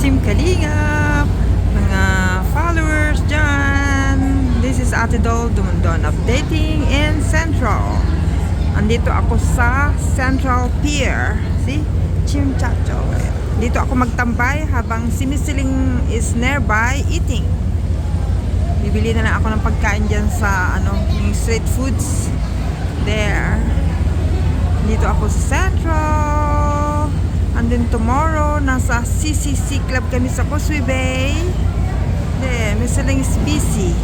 Team Kalingap, mga followers dyan. This is Ate Dol Dumundon updating in Central. Andito ako sa Central Pier. See? Chimchacho. Dito ako magtambay habang si Miss Siling is nearby eating. Bibili na lang ako ng pagkain dyan sa yung street foods. There. Dito ako sa Central. And then tomorrow, nasa CCC Club kami sa Causeway Bay. There, Miss Siling is busy.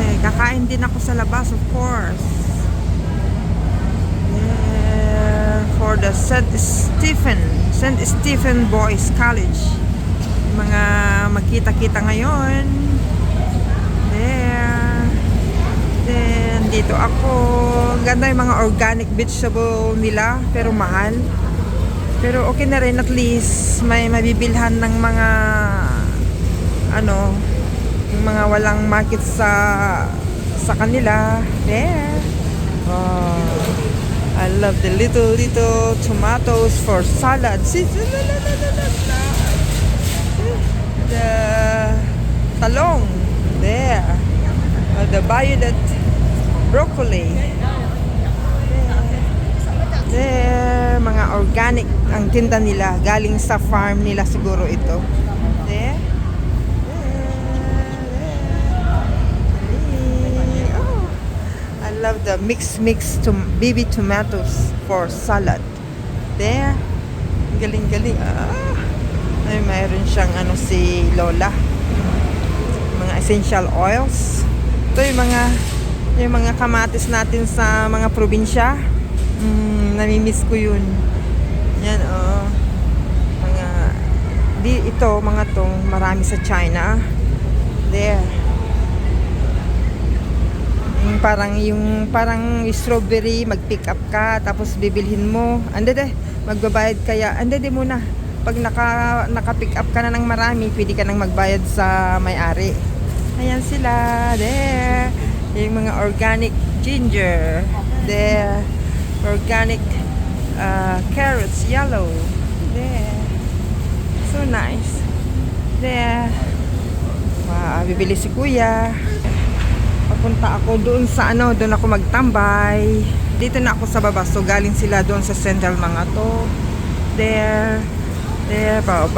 There, kakain din ako sa labas, of course. There, for the St. Stephen Boys College. Mga magkita-kita ngayon. There. Then, dito ako. Ganda yung mga organic vegetable nila, pero mahal. Pero okay na rin, at least may mabibilhan ng mga yung mga walang market sa kanila. There. Oh, I love the little tomatoes for salad. See? The talong. There. The violet broccoli. There, mga organic ang tinda nila, galing sa farm nila siguro ito. There. Oh, I love the mix baby tomatoes for salad. There. Galing. Ay, mayroon siyang si Lola. Mga essential oils. Ito yung mga kamatis natin sa mga probinsya. Namimiss ko yun. Yan, mga to marami sa China. There. Yung parang strawberry, mag-pick up ka, tapos bibilhin mo. Magbabayad kaya. Muna. Pag naka-pick up ka na ng marami, pwede ka nang magbayad sa may-ari. Ayan sila. There. Yung mga organic ginger. There. Organic carrots, yellow. There. So nice. There. Wow, bibili si Kuya. Papunta ako doon sa doon ako magtambay. Dito na ako sa baba. So galing sila doon sa Central mga to. There. There,